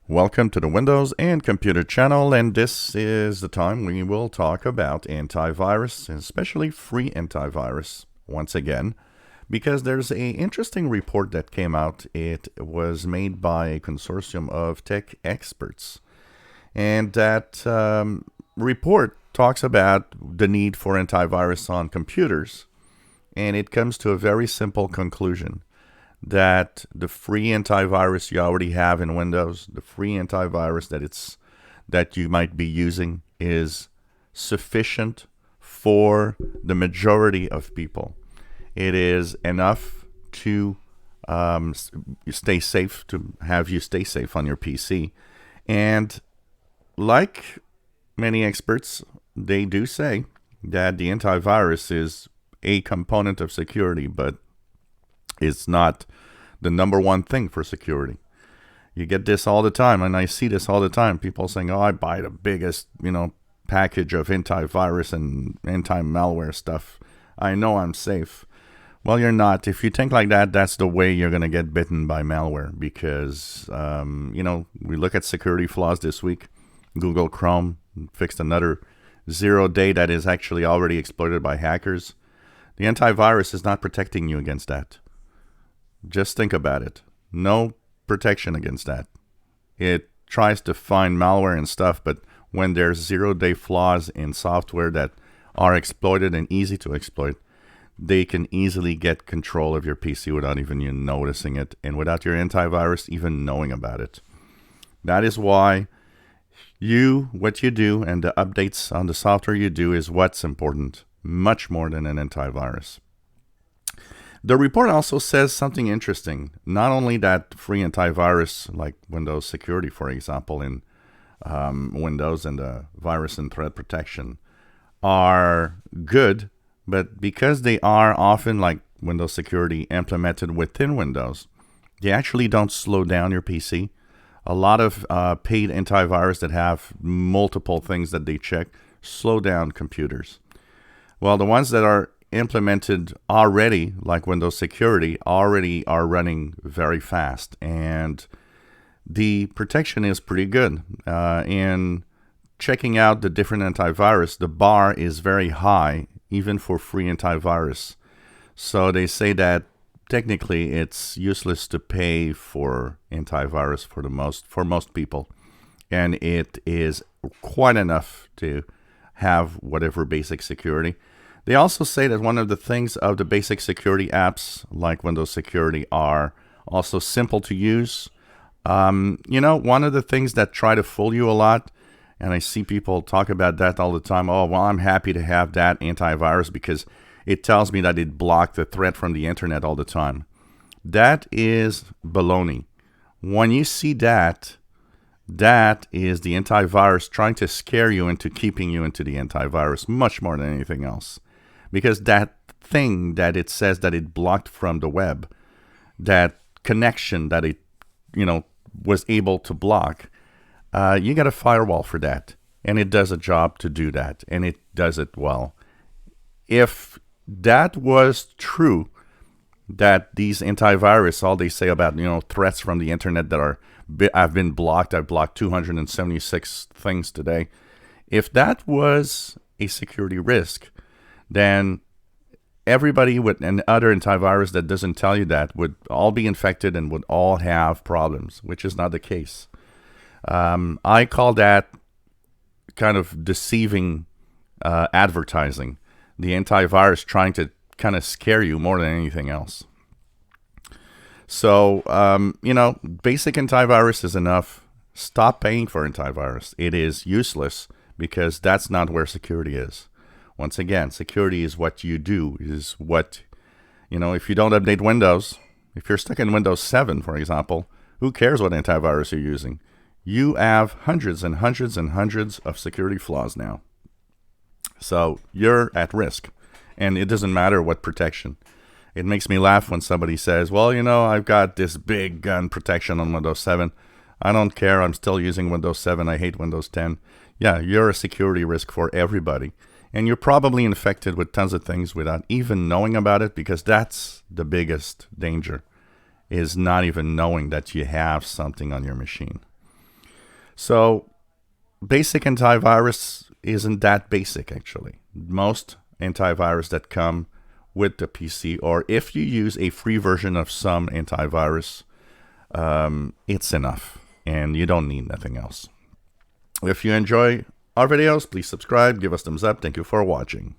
Welcome to the Windows and Computer channel, and this is the time we will talk about antivirus, especially free antivirus, once again, because there's an interesting report that came out. It was made by a consortium of tech experts, and that report talks about the need for antivirus on computers, and it comes to a very simple conclusion that the free antivirus you already have in Windows, the free antivirus that you might be using is sufficient for the majority of people. It is enough to stay safe, to have you stay safe on your PC. And like many experts, they do say that the antivirus is a component of security, but it's not the number one thing for security. You get this all the time, and I see this all the time. People saying, "Oh, I buy the biggest, package of antivirus and anti-malware stuff. I know I'm safe." Well, you're not. If you think like that, that's the way you're going to get bitten by malware because, we look at security flaws this week. Google Chrome fixed another 0-day that is actually already exploited by hackers. The antivirus is not protecting you against that. Just think about it. No protection against that. It tries to find malware and stuff, but when there's 0-day flaws in software that are exploited and easy to exploit, they can easily get control of your PC without even you noticing it and without your antivirus even knowing about it. That is why what you do and the updates on the software you do is what's important, much more than an antivirus. The report also says something interesting. Not only that free antivirus, like Windows Security, for example, in Windows and the virus and threat protection, are good, but because they are often, like Windows Security, implemented within Windows, they actually don't slow down your PC. A lot of paid antivirus that have multiple things that they check slow down computers. Well, the ones that are implemented already, like Windows Security, already are running very fast, and the protection is pretty good. In checking out the different antivirus, the bar is very high, even for free antivirus. So they say that technically it's useless to pay for antivirus for most people, and it is quite enough to have whatever basic security. They also say that one of the things of the basic security apps like Windows Security are also simple to use. One of the things that try to fool you a lot, and I see people talk about that all the time, "Oh, well, I'm happy to have that antivirus because it tells me that it blocked the threat from the internet all the time." That is baloney. When you see that is the antivirus trying to scare you into keeping you into the antivirus much more than anything else. Because that thing that it says that it blocked from the web, that connection that it, was able to block, you got a firewall for that. And it does a job to do that. And it does it well. If that was true, that these antivirus, all they say about, threats from the internet that have been blocked, I've blocked 276 things today. If that was a security risk, then everybody with an other antivirus that doesn't tell you that would all be infected and would all have problems, which is not the case. I call that kind of deceiving advertising. The antivirus trying to kind of scare you more than anything else. So, basic antivirus is enough. Stop paying for antivirus. It is useless because that's not where security is. Once again, security is what you do, is what, if you don't update Windows, if you're stuck in Windows 7, for example, who cares what antivirus you're using? You have hundreds and hundreds and hundreds of security flaws now. So you're at risk, and it doesn't matter what protection. It makes me laugh when somebody says, "Well, I've got this big gun protection on Windows 7. I don't care. I'm still using Windows 7. I hate Windows 10. Yeah, you're a security risk for everybody. And you're probably infected with tons of things without even knowing about it, because that's the biggest danger, is not even knowing that you have something on your machine. So basic antivirus isn't that basic, actually. Most antivirus that come with the PC, or if you use a free version of some antivirus, it's enough, and you don't need nothing else. If you enjoy our videos, please subscribe, give us thumbs up. Thank you for watching.